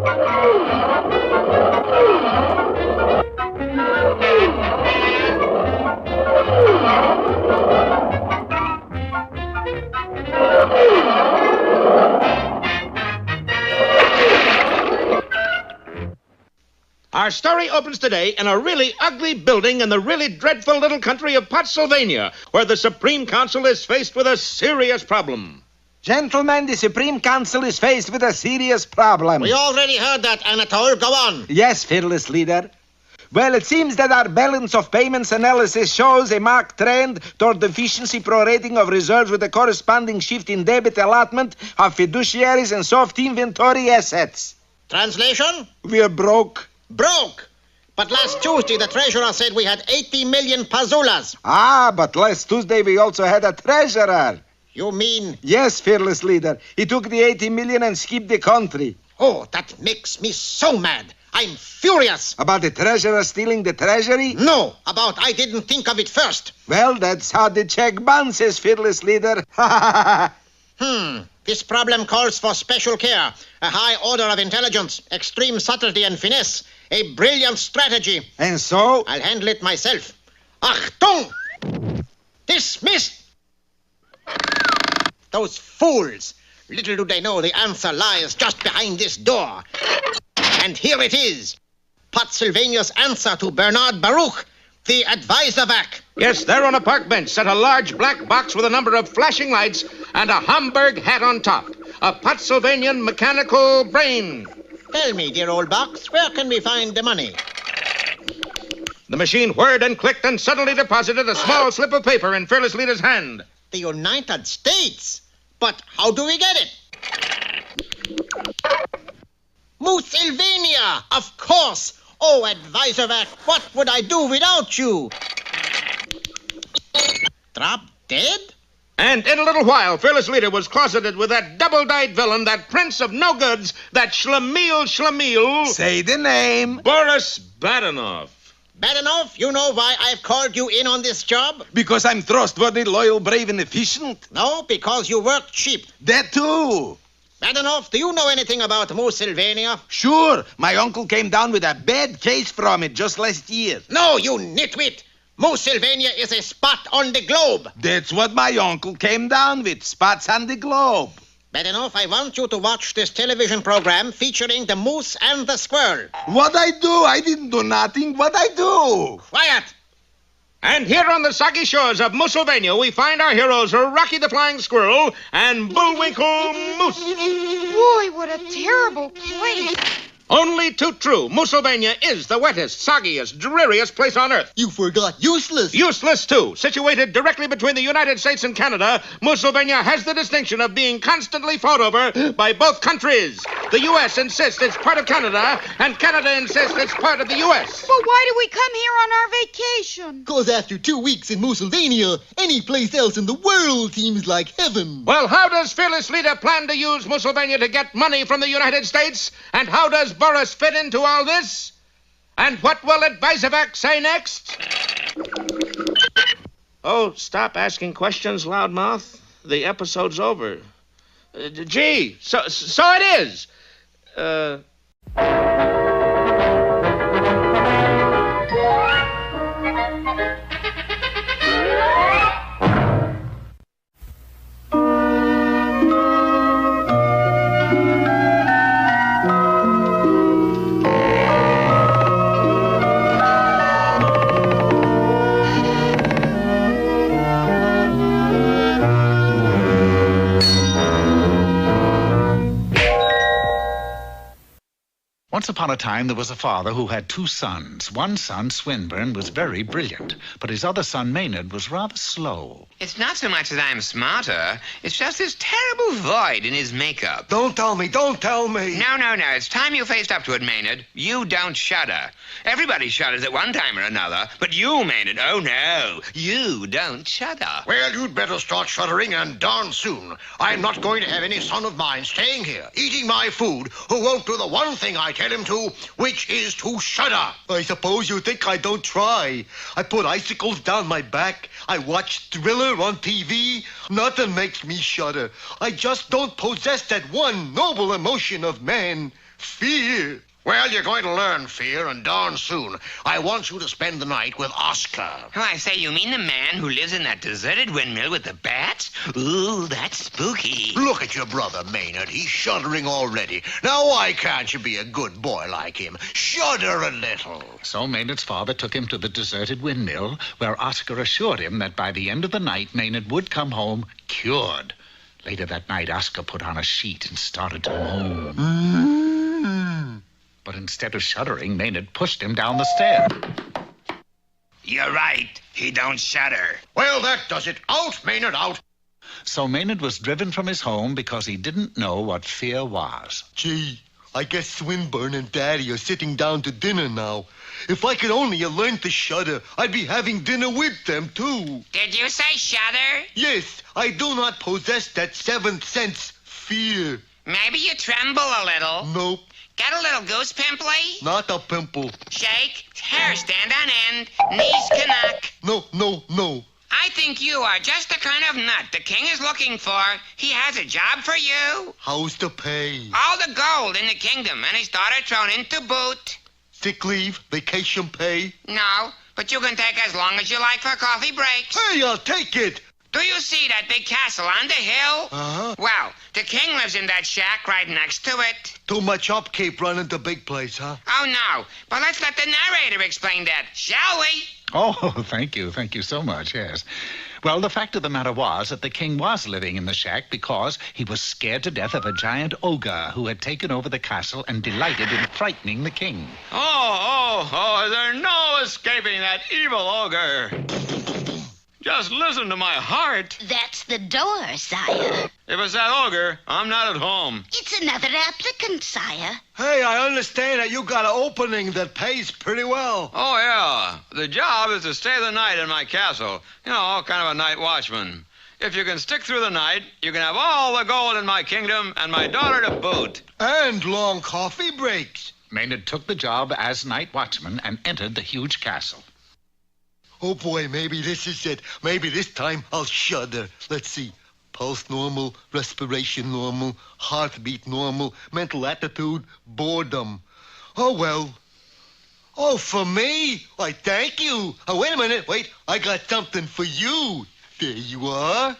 Our story opens today in a really ugly building in the really dreadful little country of Moosylvania, where the Supreme Council is faced with a serious problem. Gentlemen, the Supreme Council is faced with a serious problem. We already heard that, Anatole. Go on. Yes, fearless leader. Well, it seems that our balance of payments analysis shows a marked trend toward deficiency prorating of reserves with a corresponding shift in debit allotment of fiduciaries and soft inventory assets. Translation? We're broke. Broke. But last Tuesday, the treasurer said we had 80 million pazulas. Ah, but last Tuesday we also had a treasurer. You mean? Yes, fearless leader. He took the 80 million and skipped the country. Oh, that makes me so mad. I'm furious. About the treasurer stealing the treasury? No, about I didn't think of it first. Well, that's how the check bounces, fearless leader. This problem calls for special care, a high order of intelligence, extreme subtlety and finesse, a brilliant strategy. And so? I'll handle it myself. Achtung! Dismissed! Those fools! Little do they know the answer lies just behind this door. And here it is. Moosylvania's answer to Bernard Baruch, the advisor vac. Yes, there on a park bench sat a large black box with a number of flashing lights and a Hamburg hat on top. A Moosylvanian mechanical brain. Tell me, dear old box, where can we find the money? The machine whirred and clicked and suddenly deposited a small slip of paper in Fearless Leader's hand. The United States? But how do we get it? Moosylvania, of course. Oh, advisor vac, what would I do without you? Drop dead? And in a little while, Fearless Leader was closeted with that double-dyed villain, that prince of no-goods, that Schlemiel. Say the name. Boris Badenov. Badenov, you know why I've called you in on this job? Because I'm trustworthy, loyal, brave, and efficient. No, because you work cheap. That too. Badenov, do you know anything about Moosylvania? Sure. My uncle came down with a bad case from it just last year. No, you nitwit. Moosylvania is a spot on the globe. That's what my uncle came down with, spots on the globe. Badenov, I want you to watch this television program featuring the moose and the squirrel. What I do? I didn't do nothing. What I do? Quiet. And here on the soggy shores of Moosylvania, we find our heroes Rocky the Flying Squirrel and Bullwinkle Moose. Boy, what a terrible place. Only too true. Moosylvania is the wettest, soggiest, dreariest place on earth. You forgot useless. Useless, too. Situated directly between the United States and Canada, Moosylvania has the distinction of being constantly fought over by both countries. The U.S. insists it's part of Canada, and Canada insists it's part of the U.S. But why do we come here on our vacation? 'Cause after 2 weeks in Moosylvania, any place else in the world seems like heaven. Well, how does Fearless Leader plan to use Moosylvania to get money from the United States? And how does Boris fit into all this? And what will Advisovac say next? Oh, stop asking questions, loudmouth. The episode's over. Gee, so it is. Once upon a time, there was a father who had 2 sons. One son, Swinburne, was very brilliant, but his other son, Maynard, was rather slow. It's not so much that I'm smarter. It's just this terrible void in his makeup. Don't tell me. No. It's time you faced up to it, Maynard. You don't shudder. Everybody shudders at one time or another, but you, Maynard, oh no, you don't shudder. Well, you'd better start shuddering, and darn soon. I'm not going to have any son of mine staying here, eating my food, who won't do the one thing I tell him to, which is to shudder. I suppose you think I don't try. I put icicles down my back. I watch Thriller on TV. Nothing makes me shudder. I just don't possess that one noble emotion of man, Fear. Well, you're going to learn fear, and darn soon. I want you to spend the night with Oscar. Oh, I say, you mean the man who lives in that deserted windmill with the bats? Ooh, that's spooky. Look at your brother, Maynard. He's shuddering already. Now, why can't you be a good boy like him? Shudder a little. So Maynard's father took him to the deserted windmill, where Oscar assured him that by the end of the night, Maynard would come home cured. Later that night, Oscar put on a sheet and started to moan. But instead of shuddering, Maynard pushed him down the stair. You're right. He don't shudder. Well, that does it. Out, Maynard, out. So Maynard was driven from his home because he didn't know what fear was. Gee, I guess Swinburne and Daddy are sitting down to dinner now. If I could only have learned to shudder, I'd be having dinner with them, too. Did you say shudder? Yes, I do not possess that seventh sense, fear. Maybe you tremble a little. Nope, Got a little goose pimply? not a pimple. Shake, hair stand on end, knees canuck. No. I think you are just the kind of nut the king is looking for. He has a job for you. How's the pay? All the gold in the kingdom and his daughter thrown into boot. Sick leave, vacation pay? No, but you can take as long as you like for coffee breaks. Hey, I'll take it. Do you see that big castle on the hill? Uh-huh. Well, the king lives in that shack right next to it. Too much upkeep running the big place, huh? Oh, no. But let's let the narrator explain that, shall we? Oh, thank you so much, yes. Well, the fact of the matter was that the king was living in the shack because he was scared to death of a giant ogre who had taken over the castle and delighted in frightening the king. Oh, there's no escaping that evil ogre. Just listen to my heart. That's the door, sire. If it's that ogre, I'm not at home. It's another applicant, sire. Hey, I understand that you got an opening that pays pretty well. Oh, yeah. The job is to stay the night in my castle. You know, kind of a night watchman. If you can stick through the night, you can have all the gold in my kingdom and my daughter to boot. And long coffee breaks. Maynard took the job as night watchman and entered the huge castle. Oh, boy, maybe this is it. Maybe this time I'll shudder. Let's see. Pulse normal, respiration normal, heartbeat normal, mental attitude, boredom. Oh, well. Oh, for me? Why, thank you. Oh, wait a minute. Wait, I got something for you. There you are.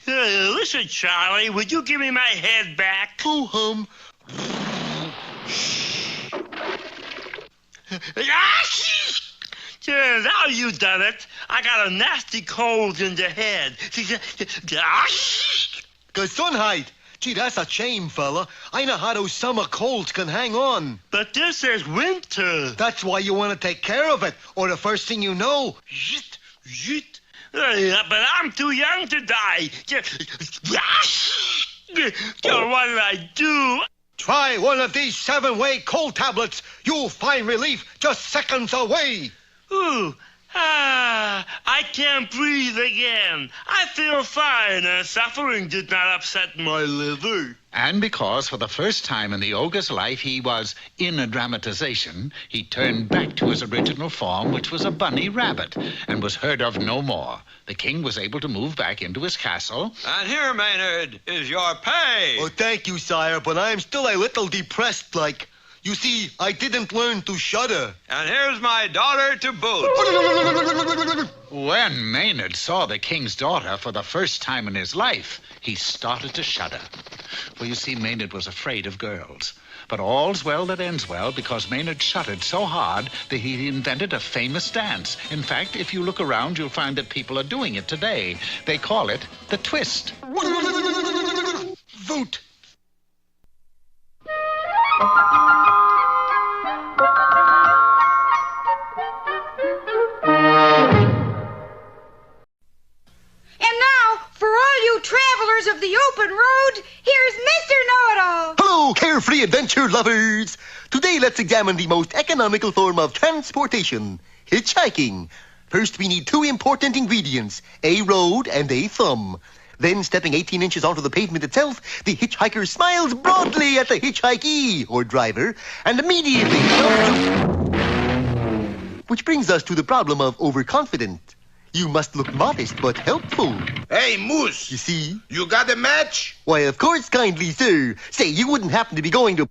Listen, Charlie, would you give me my head back? Oh, hum. Now you done it. I got a nasty cold in the head. Gesundheit. Gee, that's a shame, fella. I know how those summer colds can hang on. But this is winter. That's why you want to take care of it, or the first thing you know, Zit. But I'm too young to die. What did I do? try one of these 7-way cold tablets. You'll find relief just seconds away. Ooh, I can't breathe again. I feel fine, and suffering did not upset my liver. And because for the first time in the ogre's life he was in a dramatization, he turned back to his original form, which was a bunny rabbit, and was heard of no more. The king was able to move back into his castle. And here, Maynard, is your pay. Oh, thank you, sire, but I'm still a little depressed, like. You see, I didn't learn to shudder. And here's my daughter to boot. When Maynard saw the king's daughter for the first time in his life, he started to shudder. For you see, Maynard was afraid of girls. But all's well that ends well, because Maynard shuddered so hard that he invented a famous dance. In fact, if you look around, you'll find that people are doing it today. They call it the twist. Vote. Travelers of the open road, here's Mr. Know-It-All. Hello, carefree adventure lovers. Today, let's examine the most economical form of transportation, hitchhiking. First, we need 2 important ingredients, a road and a thumb. Then, stepping 18 inches onto the pavement itself, the hitchhiker smiles broadly at the hitchhikee, or driver, and immediately... Which brings us to the problem of overconfident. You must look modest but helpful. Hey, Moose. You see? You got a match? Why, of course, kindly, sir. Say, you wouldn't happen to be going to...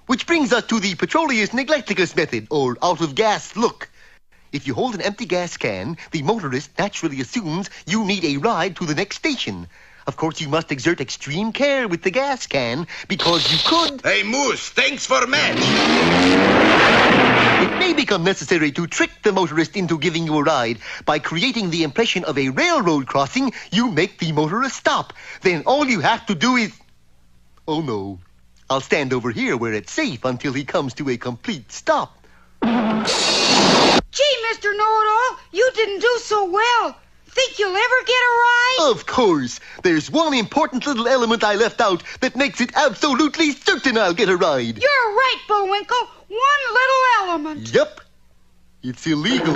Which brings us to the petroleus neglecticus method, or out-of-gas look. If you hold an empty gas can, the motorist naturally assumes you need a ride to the next station. Of course, you must exert extreme care with the gas can, because you could... Hey, Moose, thanks for match. It may become necessary to trick the motorist into giving you a ride. By creating the impression of a railroad crossing, you make the motorist stop. Then all you have to do is... Oh, no. I'll stand over here where it's safe until he comes to a complete stop. Gee, Mr. Know-It-All, you didn't do so well. Think you'll ever get a ride? Of course. There's one important little element I left out that makes it absolutely certain I'll get a ride. You're right, Bullwinkle. One little element. Yep. It's illegal.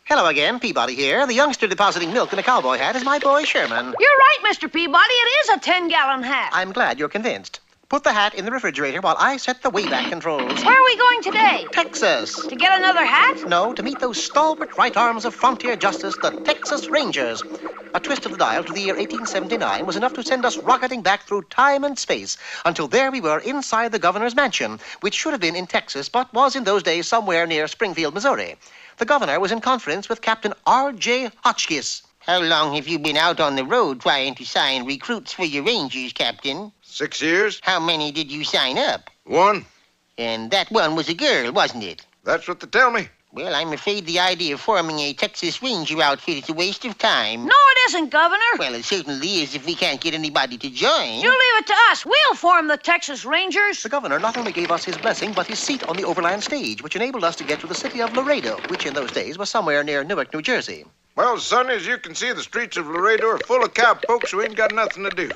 Hello again, Peabody here. The youngster depositing milk in a cowboy hat is my boy Sherman. You're right, Mr. Peabody. It is a 10-gallon hat. I'm glad you're convinced. Put the hat in the refrigerator while I set the wayback controls. Where are we going today? Texas. To get another hat? No, to meet those stalwart right arms of frontier justice, the Texas Rangers. A twist of the dial to the year 1879 was enough to send us rocketing back through time and space until there we were inside the governor's mansion, which should have been in Texas but was in those days somewhere near Springfield, Missouri. The governor was in conference with Captain R.J. Hotchkiss. How long have you been out on the road trying to sign recruits for your Rangers, Captain? 6 years. How many did you sign up? 1. And that one was a girl, wasn't it? That's what they tell me. Well, I'm afraid the idea of forming a Texas Ranger outfit is a waste of time. No, it isn't, Governor. Well, it certainly is if we can't get anybody to join. You leave it to us. We'll form the Texas Rangers. The governor not only gave us his blessing, but his seat on the overland stage, which enabled us to get to the city of Laredo, which in those days was somewhere near Newark, New Jersey. Well, Sonny, as you can see, the streets of Laredo are full of cowpokes who ain't got nothing to do.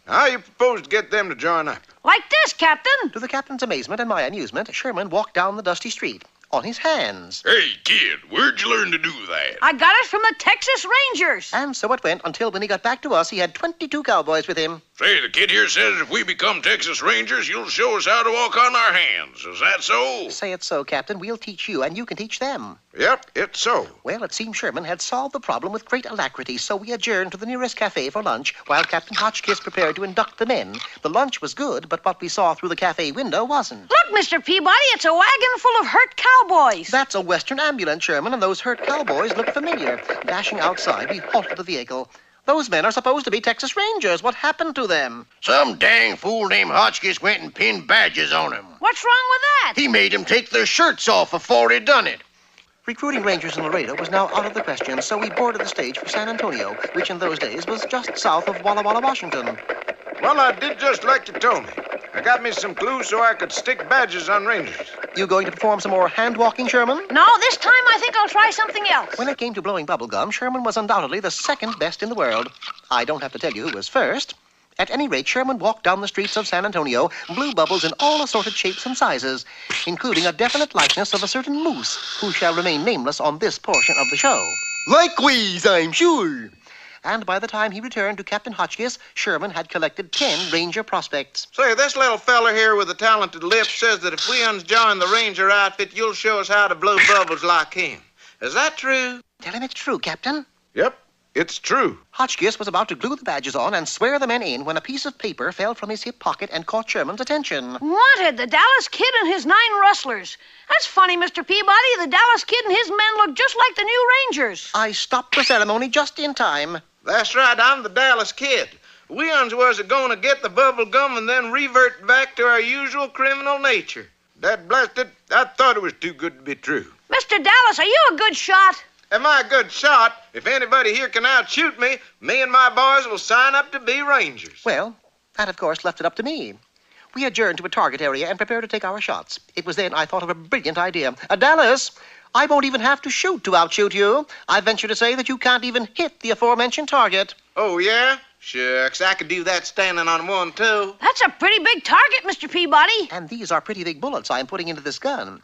Now, how you propose to get them to join up? Like this, Captain. To the captain's amazement and my amusement, Sherman walked down the dusty street. On his hands. Hey, kid, where'd you learn to do that? I got it from the Texas Rangers. And so it went until when he got back to us, he had 22 cowboys with him. Say, the kid here says if we become Texas Rangers, you'll show us how to walk on our hands. Is that so? Say it so, Captain. We'll teach you, and you can teach them. Yep, it's so. Well, it seemed Sherman had solved the problem with great alacrity, so we adjourned to the nearest cafe for lunch while Captain Hotchkiss prepared to induct the men. The lunch was good, but what we saw through the cafe window wasn't. Look, Mr. Peabody, it's a wagon full of hurt cowboys. That's a Western ambulance, Sherman, and those hurt cowboys look familiar. Dashing outside, we halted the vehicle. Those men are supposed to be Texas Rangers. What happened to them? Some dang fool named Hotchkiss went and pinned badges on them. What's wrong with that? He made them take their shirts off before he done it. Recruiting Rangers in Laredo was now out of the question, so we boarded the stage for San Antonio, which in those days was just south of Walla Walla, Washington. Well, I did just like you told me. I got me some clues so I could stick badges on Rangers. You going to perform some more hand-walking, Sherman? No, this time I think I'll try something else. When it came to blowing bubble gum, Sherman was undoubtedly the second best in the world. I don't have to tell you who was first. At any rate, Sherman walked down the streets of San Antonio, blew bubbles in all assorted shapes and sizes, including a definite likeness of a certain moose, who shall remain nameless on this portion of the show. Likewise, I'm sure. And by the time he returned to Captain Hotchkiss, Sherman had collected 10 Ranger prospects. Say, this little fella here with the talented lip says that if we join the Ranger outfit, you'll show us how to blow bubbles like him. Is that true? Tell him it's true, Captain. Yep, it's true. Hotchkiss was about to glue the badges on and swear the men in when a piece of paper fell from his hip pocket and caught Sherman's attention. Wanted, the Dallas Kid and his 9 rustlers. That's funny, Mr. Peabody. The Dallas Kid and his men look just like the new Rangers. I stopped the ceremony just in time. That's right, I'm the Dallas Kid. We was going to get the bubble gum and then revert back to our usual criminal nature. That blasted, I thought it was too good to be true. Mr. Dallas, are you a good shot? Am I a good shot? If anybody here can outshoot me, me and my boys will sign up to be Rangers. Well, that, of course, left it up to me. We adjourned to a target area and prepared to take our shots. It was then I thought of a brilliant idea. Dallas, I won't even have to shoot to outshoot you. I venture to say that you can't even hit the aforementioned target. Oh, yeah? Shucks, I could do that standing on one, too. That's a pretty big target, Mr. Peabody. And these are pretty big bullets I'm putting into this gun.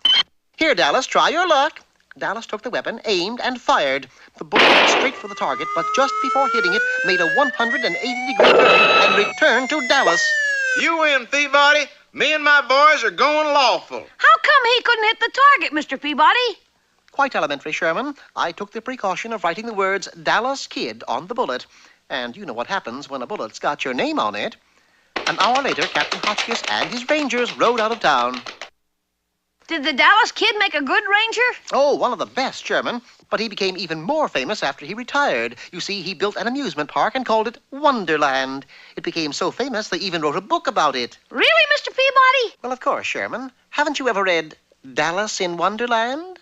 Here, Dallas, try your luck. Dallas took the weapon, aimed, and fired. The bullet went straight for the target, but just before hitting it, made a 180-degree turn and returned to Dallas. You win, Peabody. Me and my boys are going lawful. How come he couldn't hit the target, Mr. Peabody? Quite elementary, Sherman. I took the precaution of writing the words Dallas Kid on the bullet. And you know what happens when a bullet's got your name on it. An hour later, Captain Hotchkiss and his Rangers rode out of town. Did the Dallas Kid make a good ranger? Oh, one of the best, Sherman. But he became even more famous after he retired. You see, he built an amusement park and called it Wonderland. It became so famous they even wrote a book about it. Really, Mr. Peabody? Well, of course, Sherman. Haven't you ever read Dallas in Wonderland?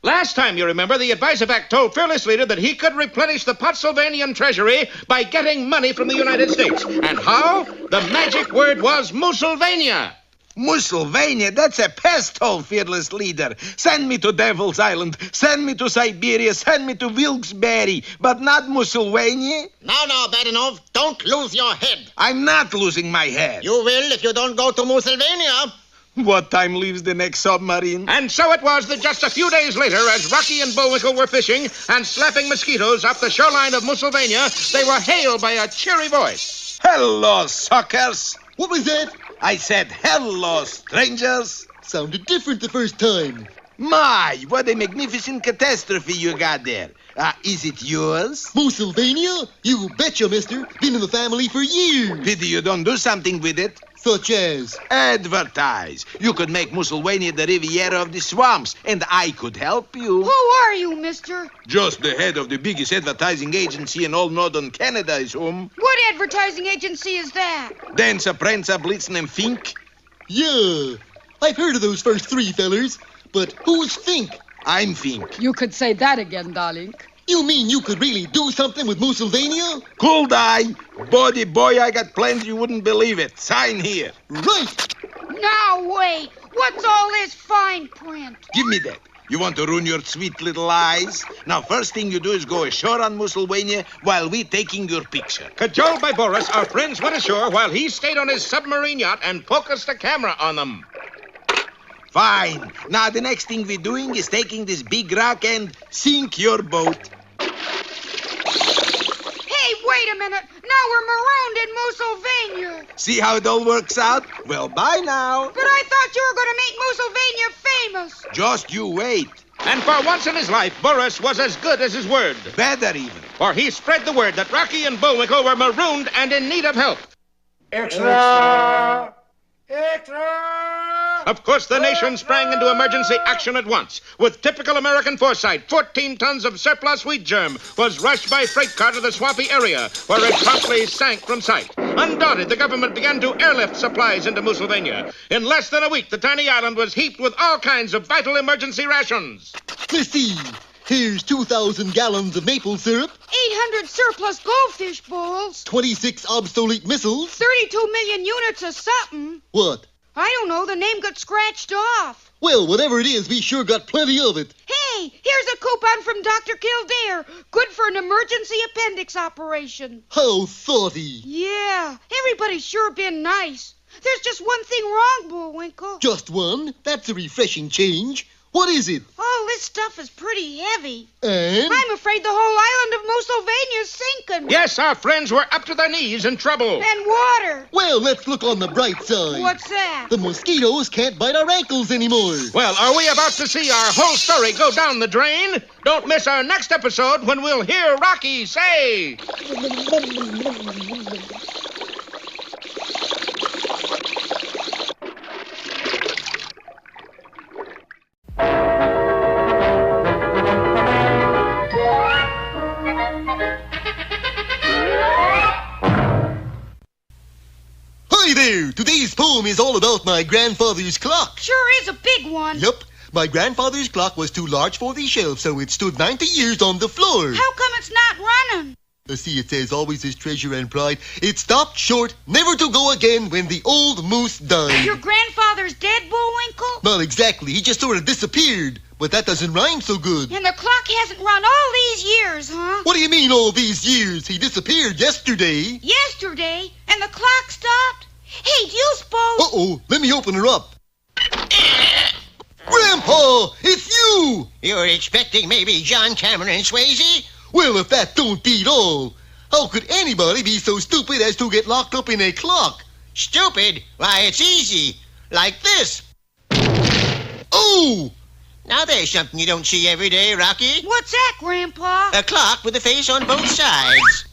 Last time, you remember, the Advisovac told fearless leader that he could replenish the Potsylvanian treasury by getting money from the United States. And how? The magic word was Moosylvania. Moosylvania? That's a pest hole, fearless leader. Send me to Devil's Island. Send me to Siberia. Send me to Wilkes-Barre. But not Moosylvania. Now, Badenov, don't lose your head. I'm not losing my head. You will if you don't go to Moosylvania. What time leaves the next submarine? And so it was that just a few days later, as Rocky and Bullwinkle were fishing and slapping mosquitoes off the shoreline of Moosylvania, they were hailed by a cheery voice. Hello, suckers. What was that? I said, hello, strangers. Sounded different the first time. My, what a magnificent catastrophe you got there. Is it yours? Moosylvania? You betcha, mister. Been in the family for years. Pity you don't do something with it. Such as? Advertise. You could make Moosylvania the Riviera of the swamps, and I could help you. Who are you, mister? Just the head of the biggest advertising agency in all northern Canada is whom. What advertising agency is that? Dancer, Prancer, Blitzen, and Fink. Yeah, I've heard of those first three fellers, but who's Fink? I'm Fink. You could say that again, darling. You mean you could really do something with Moosylvania? Could I? Body boy, I got plans you wouldn't believe it. Sign here. Right. Now, wait. What's all this fine print? Give me that. You want to ruin your sweet little eyes? Now, first thing you do is go ashore on Moosylvania while we taking your picture. Cajoled by Boris, our friends went ashore while he stayed on his submarine yacht and focused a camera on them. Fine. Now, the next thing we're doing is taking this big rock and sink your boat. Hey, wait a minute. Now we're marooned in Moosylvania. See how it all works out? Well, bye now. But I thought you were going to make Moosylvania famous. Just you wait. And for once in his life, Boris was as good as his word. Better even. For he spread the word that Rocky and Bullwinkle were marooned and in need of help. Extra! Of course, the nation sprang into emergency action at once. With typical American foresight, 14 tons of surplus wheat germ was rushed by freight car to the swampy area, where it promptly sank from sight. Undaunted, the government began to airlift supplies into Moosylvania. In less than a week, the tiny island was heaped with all kinds of vital emergency rations. Let's see. Here's 2,000 gallons of maple syrup, 800 surplus goldfish bowls, 26 obsolete missiles. 32 million units of something. What? I don't know. The name got scratched off. Well, whatever it is, we sure got plenty of it. Hey, here's a coupon from Dr. Kildare. Good for an emergency appendix operation. How thoughty. Yeah, everybody's sure been nice. There's just one thing wrong, Bullwinkle. Just one? That's a refreshing change. What is it? All this stuff is pretty heavy. And? I'm afraid the whole island of Moosylvania is sinking. Yes, our friends were up to their knees in trouble. And water. Well, let's look on the bright side. What's that? The mosquitoes can't bite our ankles anymore. Well, are we about to see our whole story go down the drain? Don't miss our next episode when we'll hear Rocky say... about my grandfather's clock? Sure is a big one. Yup. My grandfather's clock was too large for the shelf, so it stood 90 years on the floor. How come it's not running? See, it says always is treasure and pride. It stopped short, never to go again when the old moose died. Your grandfather's dead, Bullwinkle? Not exactly. He just sort of disappeared. But that doesn't rhyme so good. And the clock hasn't run all these years, huh? What do you mean all these years? He disappeared yesterday. Yesterday? And the clock stopped? Hey, do you suppose... Uh-oh. Let me open her up. Grandpa, it's you! You're expecting maybe John Cameron Swayze? Well, if that don't beat all, how could anybody be so stupid as to get locked up in a clock? Stupid? Why, it's easy. Like this. Oh! Now there's something you don't see every day, Rocky. What's that, Grandpa? A clock with a face on both sides.